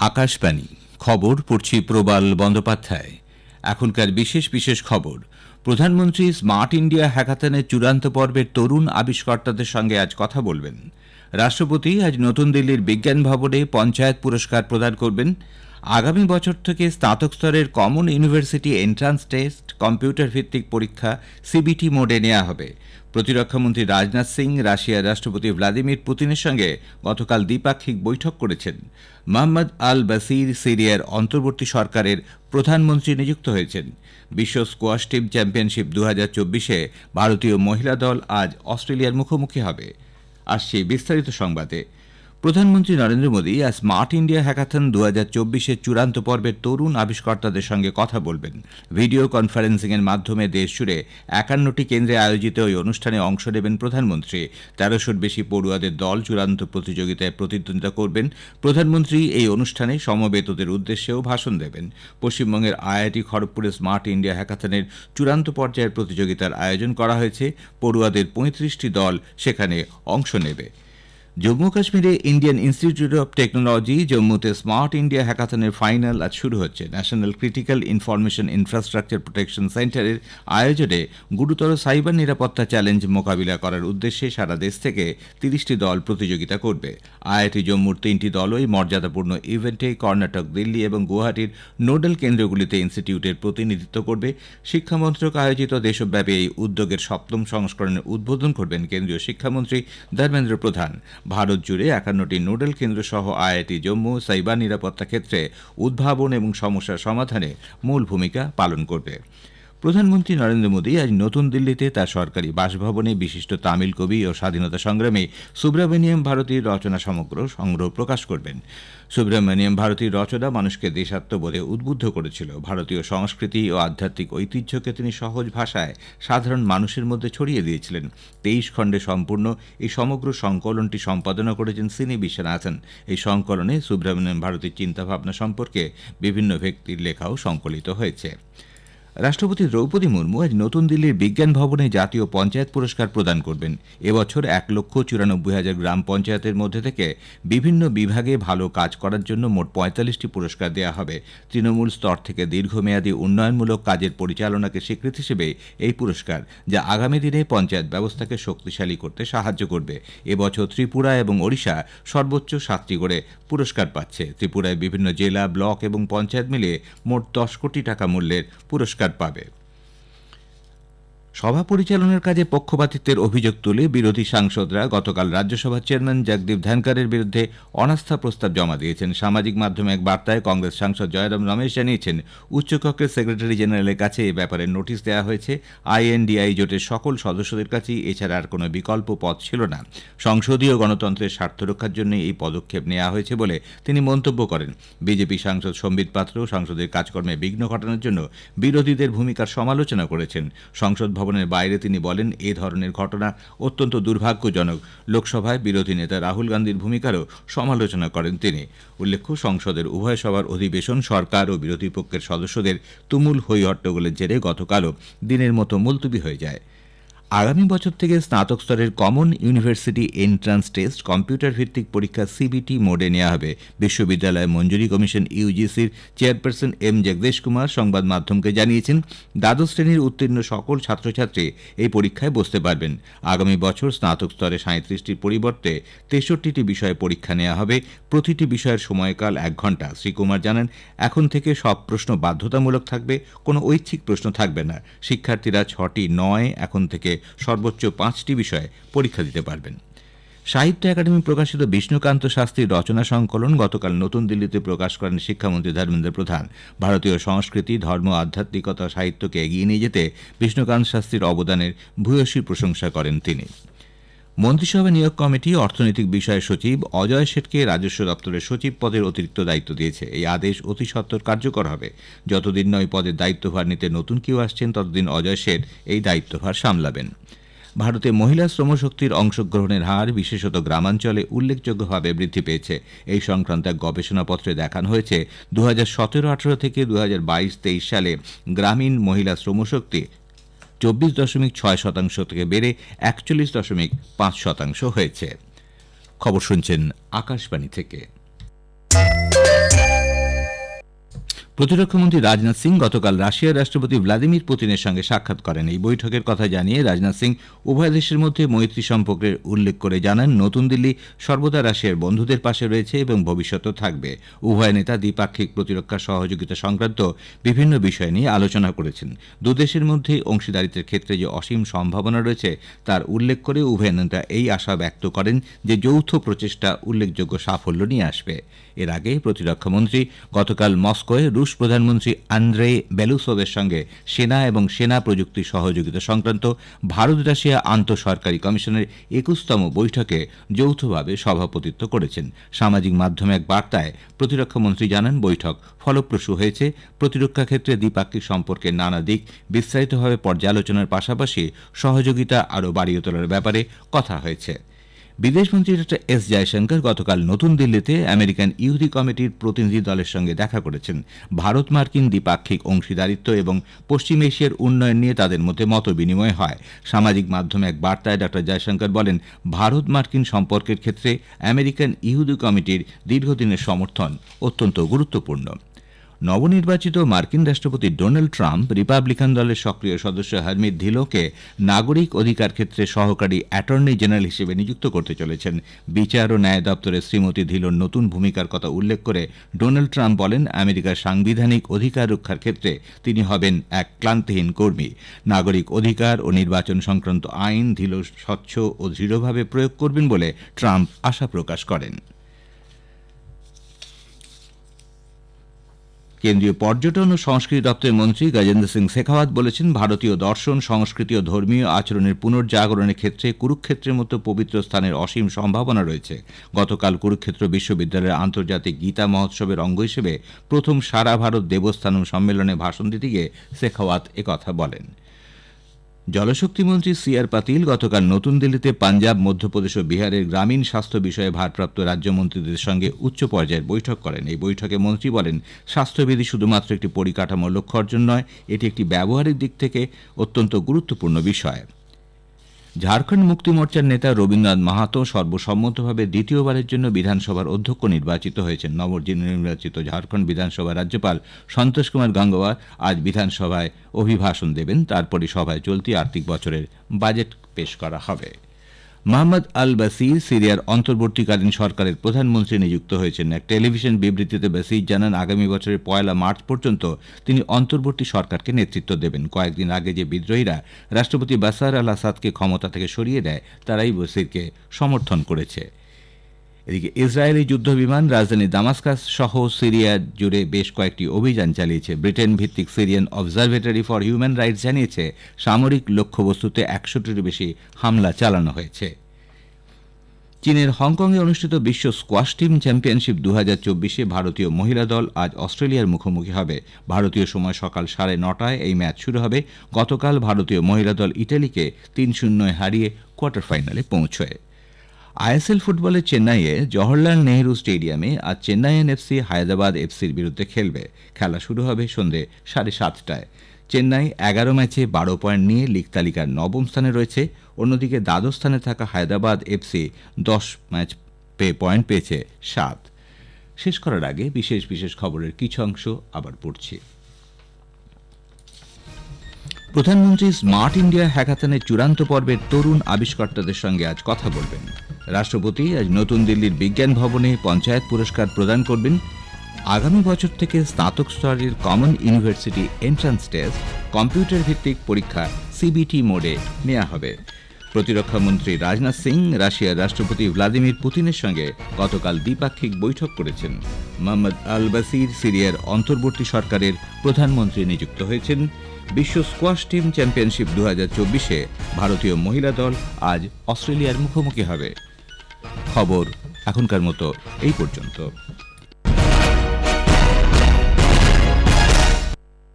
আকাশবাণী খবর পড়ছি প্রবাল বন্দ্যোপাধ্যায়। এখনকার বিশেষ বিশেষ খবর। প্রধানমন্ত্রী স্মার্ট ইন্ডিয়া হ্যাকাথনের চূড়ান্ত পর্বের তরুণ আবিষ্কর্তাদের সঙ্গে আজ কথা বলবেন। রাষ্ট্রপতি আজ নতুন দিল্লির বিজ্ঞান ভবনে পঞ্চায়েত পুরস্কার প্রদান করবেন। আগামী বছর থেকে স্নাতক স্তরের Common University Entrance Test computer ভিত্তিক পরীক্ষা সিবিটি মোডে নেওয়া হবে। প্রতিরক্ষামন্ত্রী রাজনাথ সিং রাশিয়ার রাষ্ট্রপতি ভ্লাদিমির পুতিনের সঙ্গে গতকাল দ্বিপাক্ষিক বৈঠক করেছেন। মোহাম্মদ আল বাসির সিরিয়ার অন্তর্বর্তী সরকারের প্রধানমন্ত্রী নিযুক্ত হয়েছেন। বিশ্ব স্কোয়াশ টিম চ্যাম্পিয়নশিপ 2024-এ ভারতীয় মহিলা দল আজ অস্ট্রেলিয়ার মুখোমুখি হবে। আসছে বিস্তারিত সংবাদে। প্রধানমন্ত্রী নরেন্দ্র মোদী আজ স্মার্ট ইন্ডিয়া হ্যাকাথন 2024-এর চূড়ান্ত পর্বের তরুণ আবিষ্কর্তাদের সঙ্গে কথা বলবেন। ভিডিও কনফারেন্সিংয়ের মাধ্যমে দেশজুড়ে 51টি কেন্দ্রে আয়োজিত ওই অনুষ্ঠানে অংশ নেবেন প্রধানমন্ত্রী। 1300-র বেশি পড়ুয়াদের দল চূড়ান্ত প্রতিযোগিতায় প্রতিদ্বন্দ্বিতা করবেন। প্রধানমন্ত্রী এই অনুষ্ঠানে সমবেতদের উদ্দেশ্যেও ভাষণ দেবেন। পশ্চিমবঙ্গের আইআইটি খড়গপুরে স্মার্ট ইন্ডিয়া হ্যাকাথনের চূড়ান্ত পর্যায়ের প্রতিযোগিতার আয়োজন করা হয়েছে। পড়ুয়াদের 35টি দল সেখানে অংশ নেবে। জম্মু কাশ্মীরে ইন্ডিয়ান ইনস্টিটিউট অব টেকনোলজি জম্মুতে স্মার্ট ইন্ডিয়া হ্যাকাথনের ফাইনাল আজ শুরু হচ্ছে। National Critical Information Infrastructure Protection সেন্টারের আয়োজনে গুরুতর সাইবার নিরাপত্তা চ্যালেঞ্জ মোকাবিলা করার উদ্দেশ্যে সারা দেশ থেকে 30টি দল প্রতিযোগিতা করবে। আইআইটি জম্মুর 3টি দলই মর্যাদাপূর্ণ ইভেন্টে কর্ণাটক, দিল্লি এবং গুয়াহাটির নোডাল কেন্দ্রগুলিতে ইনস্টিটিউটের প্রতিনিধিত্ব করবে। শিক্ষামন্ত্রক আয়োজিত দেশব্যাপী এই উদ্যোগের 7ম সংস্করণের উদ্বোধন করবেন কেন্দ্রীয় শিক্ষামন্ত্রী ধর্মেন্দ্র প্রধান। ভারত জুড়ে 51টি নোডাল কেন্দ্র সহ আইআইটি জম্মু সাইবার নিরাপত্তা ক্ষেত্রে উদ্ভাবন এবং সমস্যার সমাধানে মূল ভূমিকা পালন করবে। প্রধানমন্ত্রী নরেন্দ্র মোদী আজ নতুন দিল্লিতে তার সরকারি বাসভবনে বিশিষ্ট তামিল কবি ও স্বাধীনতা সংগ্রামী সুব্রমণিয়াম ভারতীর রচনা সমগ্র সংগ্রহ প্রকাশ করবেন। সুব্রমণিয়াম ভারতীর রচনা মানুষকে দেশাত্মবোধে উদ্বুদ্ধ করেছিল। ভারতীয় সংস্কৃতি ও আধ্যাত্মিক ঐতিহ্যকে তিনি সহজ ভাষায় সাধারণ মানুষের মধ্যে ছড়িয়ে দিয়েছিলেন। 23 খণ্ডে সম্পূর্ণ এই সমগ্র সংকলনটি সম্পাদনা করেছেন সিনি বিশ্বনাথন। এই সংকলনে সুব্রমণিয়াম ভারতীর চিন্তাভাবনা সম্পর্কে বিভিন্ন ব্যক্তির লেখাও সংকলিত হয়েছে। রাষ্ট্রপতি দ্রৌপদী মুর্মু আজ নতুন দিল্লির বিজ্ঞান ভবনে জাতীয় পঞ্চায়েত পুরস্কার প্রদান করবেন। এবছর 1,94,000 গ্রাম পঞ্চায়েতের মধ্যে থেকে বিভিন্ন বিভাগে ভালো কাজ করার জন্য মোট 45টি পুরস্কার দেওয়া হবে। তৃণমূল স্তর থেকে দীর্ঘমেয়াদী উন্নয়নমূলক কাজের পরিচালনাকে স্বীকৃতি হিসেবে এই পুরস্কার, যা আগামী দিনে পঞ্চায়েত ব্যবস্থাকে শক্তিশালী করতে সাহায্য করবে। এবছর ত্রিপুরা এবং ওড়িশা সর্বোচ্চ 7টি করে পুরস্কার পাচ্ছে। ত্রিপুরায় বিভিন্ন জেলা, ব্লক এবং পঞ্চায়েত মিলিয়ে মোট 10 কোটি টাকা মূল্যের পুরস্কার পাবে। সভা পরিচালনার কাজে পক্ষপাতিত্বের অভিযোগ তুলে বিরোধী সাংসদরা গতকাল রাজ্যসভার চেয়ারম্যান জগদীপ ধনখড়ের বিরুদ্ধে অনাস্থা প্রস্তাব জমা দিয়েছেন। সামাজিক মাধ্যমে এক বার্তায় কংগ্রেস সাংসদ জয়রাম রমেশ জানিয়েছেন, উচ্চকক্ষের সেক্রেটারি জেনারেলের কাছে এ ব্যাপারে নোটিশ দেওয়া হয়েছে। আইএনডিআই জোটের সকল সদস্যদের কাছেই এছাড়া আর কোনো বিকল্প পথ ছিল না। সংসদীয় গণতন্ত্রের স্বার্থ রক্ষার জন্য এই পদক্ষেপ নেওয়া হয়েছে বলে তিনি মন্তব্য করেন। বিজেপি সাংসদ সম্বিত পাত্র সংসদের কাজকর্মে বিঘ্ন ঘটানোর জন্য বিরোধীদের ভূমিকার সমালোচনা করেছেন। সংসদ ভবনের বাইরে তিনি বলেন, এ ধরনের ঘটনা অত্যন্ত দুর্ভাগ্যজনক। লোকসভায় বিরোধী নেতা রাহুল গান্ধীর ভূমিকারও সমালোচনা করেন তিনি। উল্লেখ্য, সংসদের উভয় সভার অধিবেশন সরকার ও বিরোধী পক্ষের সদস্যদের তুমুল হই হট্টগোলের জেরে গতকালও দিনের মতো মুলতুবি হয়ে যায়। আগামী বছর থেকে স্নাতক স্তরের Common University Entrance Test computer ভিত্তিক পরীক্ষা সিবিটি মোডে নেওয়া হবে। বিশ্ববিদ্যালয় মঞ্জুরি কমিশন ইউজিসির চেয়ারপারসন এম জগদেশ কুমার সংবাদ মাধ্যমকে জানিয়েছেন, দ্বাদশ শ্রেণীর উত্তীর্ণ সকল ছাত্রছাত্রী এই পরীক্ষায় বসতে পারবেন। আগামী বছর স্নাতক স্তরে 37টির পরিবর্তে 63টি বিষয়ে পরীক্ষা নেওয়া হবে। প্রতিটি বিষয়ের সময়কাল 1 ঘণ্টা। শ্রী কুমার জানান, এখন থেকে সব প্রশ্ন বাধ্যতামূলক থাকবে, কোনো ঐচ্ছিক প্রশ্ন থাকবে না। শিক্ষার্থীরা 6টি নয়, এখন থেকে সর্বোচ্চ 5টি বিষয়ে পরীক্ষা দিতে পারবেন। সাহিত্য একাডেমি প্রকাশিত বিষ্ণুকান্ত শাস্ত্রীর রচনা সংকলন গতকাল নতুন দিল্লিতে প্রকাশ করেন শিক্ষামন্ত্রী ধর্মেন্দ্র প্রধান। ভারতীয় সংস্কৃতি, ধর্ম, আধ্যাত্মিকতা, সাহিত্যকে এগিয়ে নিয়ে যেতে বিষ্ণুকান্ত শাস্ত্রীর অবদানের ভূয়সী প্রশংসা করেন তিনি। মন্ত্রিসভা নিয়োগ কমিটি অর্থনৈতিক বিষয়ের সচিব অজয় শেঠকে রাজস্ব দপ্তরের সচিব পদের অতিরিক্ত দায়িত্ব দিয়েছে। এই আদেশ অতি সত্বর কার্যকর হবে। যতদিন না ওই পদের দায়িত্বভার নিতে নতুন কেউ আসছেন, ততদিন অজয় শেঠ এই দায়িত্বভার সামলাবেন। ভারতে মহিলা শ্রমশক্তির অংশগ্রহণের হার বিশেষত গ্রামাঞ্চলে উল্লেখযোগ্যভাবে বৃদ্ধি পেয়েছে। এই সংক্রান্ত এক গবেষণাপত্রে দেখানো হয়েছে, 2017-18 থেকে 2022-23 সালে গ্রামীণ মহিলা শ্রমশক্তি 24.6% থেকে বেড়ে 41.5% হয়েছে। খবর শুনছেন আকাশবাণী থেকে। প্রতিরক্ষামন্ত্রী রাজনাথ সিং গতকাল রাশিয়ার রাষ্ট্রপতি ভ্লাদিমির পুতিনের সঙ্গে সাক্ষাৎ করেন। এই বৈঠকের কথা জানিয়ে রাজনাথ সিং উভয় দেশের মধ্যে মৈত্রী সম্পর্কের উল্লেখ করে জানান, নতুন দিল্লি সর্বদা রাশিয়ার বন্ধুদের পাশে রয়েছে এবং ভবিষ্যতেও থাকবে। উভয় নেতা দ্বিপাক্ষিক প্রতিরক্ষা সহযোগিতা সংক্রান্ত বিভিন্ন বিষয় নিয়ে আলোচনা করেছেন। দুদেশের মধ্যে অংশীদারিত্বের ক্ষেত্রে যে অসীম সম্ভাবনা রয়েছে তার উল্লেখ করে উভয় নেতা এই আশা ব্যক্ত করেন যে যৌথ প্রচেষ্টা উল্লেখযোগ্য সাফল্য নিয়ে আসবে। এর আগে প্রতিরক্ষামন্ত্রী গতকাল মস্কোয় রুশ প্রধানমন্ত্রী আন্দ্রে বেলুসোভের সঙ্গে সেনা এবং সেনা প্রযুক্তি সহযোগিতা সংক্রান্ত ভারত রাশিয়া আন্তঃসরকারি কমিশনের ২১তম বৈঠকে যৌথভাবে সভাপতিত্ব করেছেন। সামাজিক মাধ্যমে এক বার্তায় প্রতিরক্ষামন্ত্রী জানান, বৈঠক ফলপ্রসূ হয়েছে। প্রতিরক্ষা ক্ষেত্রে দ্বিপাক্ষিক সম্পর্কের নানা দিক বিস্তারিতভাবে পর্যালোচনার পাশাপাশি সহযোগিতা আরও বাড়িয়ে তোলার ব্যাপারে কথা হয়েছে। বিদেশমন্ত্রী ডক্টর এস জয়শঙ্কর গতকাল নতুন দিল্লিতে আমেরিকান ইহুদি কমিটির প্রতিনিধি দলের সঙ্গে দেখা করেছেন। ভারত মার্কিন দ্বিপাক্ষিক অংশীদারিত্ব এবং পশ্চিম এশিয়ার উন্নয়ন নিয়ে তাদের মধ্যে মত বিনিময় হয়। সামাজিক মাধ্যমে এক বার্তায় ডক্টর জয়শঙ্কর বলেন, ভারত মার্কিন সম্পর্কের ক্ষেত্রে আমেরিকান ইহুদি কমিটির দীর্ঘদিনের সমর্থন অত্যন্ত গুরুত্বপূর্ণ। নবনির্বাচিত মার্কিন রাষ্ট্রপতি ডোনাল্ড ট্রাম্প রিপাবলিকান দলের সক্রিয় সদস্য হারমিত ধিলোকে নাগরিক অধিকার ক্ষেত্রে সহকারী অ্যাটর্নি জেনারেল হিসেবে নিযুক্ত করতে চলেছেন। বিচার ও ন্যায় দপ্তরে শ্রীমতী ধিলোর নতুন ভূমিকার কথা উল্লেখ করে ডোনাল্ড ট্রাম্প বলেন, আমেরিকার সাংবিধানিক অধিকার রক্ষার ক্ষেত্রে তিনি হবেন এক ক্লান্তিহীন কর্মী। নাগরিক অধিকার ও নির্বাচন সংক্রান্ত আইন ধিলো স্বচ্ছ ও দৃঢ়ভাবে প্রয়োগ করবেন বলে ট্রাম্প আশা প্রকাশ করেন। কেন্দ্রীয় পর্যটন ও সংস্কৃতি দপ্তরের মন্ত্রী গজেন্দ্র সিং শেখাওয়াত বলেছেন, ভারতীয় দর্শন, সংস্কৃতি ও ধর্মীয় আচরণের পুনর্জাগরণের ক্ষেত্রে কুরুক্ষেত্রের মতো পবিত্র স্থানের অসীম সম্ভাবনা রয়েছে। গতকাল কুরুক্ষেত্র বিশ্ববিদ্যালয়ের আন্তর্জাতিক গীতা মহোৎসবের অঙ্গ হিসেবে প্রথম সারা ভারত দেবস্থানম সম্মেলনে ভাষণ দিতে গিয়ে শেখাওয়াত একথা বলেন। জলশক্তি মন্ত্রী সি আর পাতিল গতকাল নতুন দিল্লিতে পাঞ্জাব, মধ্যপ্রদেশ ও বিহারের গ্রামীণ স্বাস্থ্য বিষয়ে ভারপ্রাপ্ত রাজ্যমন্ত্রীদের সঙ্গে উচ্চ পর্যায়ের বৈঠক করেন। এই বৈঠকে মন্ত্রী বলেন, স্বাস্থ্যবিধি শুধুমাত্র একটি পরিকাঠামো লক্ষ্য অর্জন নয়, এটি একটি ব্যবহারিক দিক থেকে অত্যন্ত গুরুত্বপূর্ণ বিষয়। ঝাড়খণ্ড মুক্তি মোর্চার নেতা রবীন্দ্রনাথ মাহাতো সর্বসম্মতভাবে দ্বিতীয়বারের জন্য বিধানসভার অধ্যক্ষ নির্বাচিত হয়েছেন। নবনির্বাচিত ঝাড়খণ্ড বিধানসভার রাজ্যপাল সন্তোষ কুমার গঙ্গোয়ার আজ বিধানসভায় অভিভাষণ দেবেন। তারপরে সভায় চলতি আর্থিক বছরের বাজেট পেশ করা হবে। মোহাম্মদ আল বাসির সিরিয়ার অন্তর্বর্তীকালীন সরকারের প্রধানমন্ত্রী নিযুক্ত হয়েছেন। এক টেলিভিশন বিবৃতিতে বাসির জানান, আগামী বছরের ১ মার্চ পর্যন্ত তিনি অন্তর্বর্তী সরকারকে নেতৃত্ব দেবেন। কয়েকদিন আগে যে বিদ্রোহীরা রাষ্ট্রপতি বাশার আল আসাদকে ক্ষমতা থেকে সরিয়ে দেয়, তারাই বাসিরকে সমর্থন করেছে। এদিকে ইসরায়েলি যুদ্ধবিমান রাজধানী দামাস্কাস সহ সিরিয়া জুড়ে বেশ কয়েকটি অভিযান চালিয়েছে। ব্রিটেন ভিত্তিক Syrian observatory for human rights জানিয়েছে, সামরিক লক্ষ্যবস্তুতে ১০০টির বেশি হামলা চালানো হয়েছে। চীনের হংকংয়ে অনুষ্ঠিত বিশ্ব স্কোয়াশ টিম চ্যাম্পিয়নশিপ ২০২৪-এ ভারতীয় মহিলা দল আজ অস্ট্রেলিয়ার মুখোমুখি হবে। ভারতীয় সময় সকাল ৯:৩০ এই ম্যাচ শুরু হবে। গতকাল ভারতীয় মহিলা দল ইটালিকে ৩-০ হারিয়ে কোয়ার্টার ফাইনালে পৌঁছয়। আইএসএল ফুটবলে চেন্নাইয়ে জওহরলাল নেহরু স্টেডিয়ামে আজ চেন্নাইয়ান এফসি হায়দ্রাবাদ এফসির বিরুদ্ধে খেলবে। খেলা শুরু হবে সন্ধ্যে ৭:৩০টায়। চেন্নাই ১১ ম্যাচে ১২ পয়েন্ট নিয়ে লিগ তালিকার ৯ম স্থানে রয়েছে। অন্যদিকে দ্বাদশ স্থানে থাকা হায়দ্রাবাদ এফসি ১০ ম্যাচ পয়েন্ট পেয়েছে ৭। শেষ করার আগে বিশেষ বিশেষ খবরের কিছু অংশ আবার পড়ছি। প্রধানমন্ত্রী স্মার্ট ইন্ডিয়া হ্যাকাথনের চূড়ান্ত পর্বের তরুণ আবিষ্কর্তাদের সঙ্গে আজ কথা বলবেন। রাষ্ট্রপতি আজ নতুন দিল্লির বিজ্ঞান ভবনে পঞ্চায়েত পুরস্কার প্রদান করবেন। আগামী বছর থেকে স্নাতক স্তরের Common University Entrance Test computer ভিত্তিক পরীক্ষা সিবিটি মোডে নেওয়া হবে। প্রতিরক্ষামন্ত্রী রাজনাথ সিং রাশিয়ার রাষ্ট্রপতি ভ্লাদিমির পুতিনের সঙ্গে গতকাল দ্বিপাক্ষিক বৈঠক করেছেন। মোহাম্মদ আল বাসির সিরিয়ার অন্তর্বর্তী সরকারের প্রধানমন্ত্রী নিযুক্ত হয়েছেন। বিশ্ব স্কোয়াশ টিম চ্যাম্পিয়নশিপ ২০২৪-এ ভারতীয় মহিলা দল আজ অস্ট্রেলিয়ার মুখোমুখি হবে। খবর এখনকার মতো এই পর্যন্ত।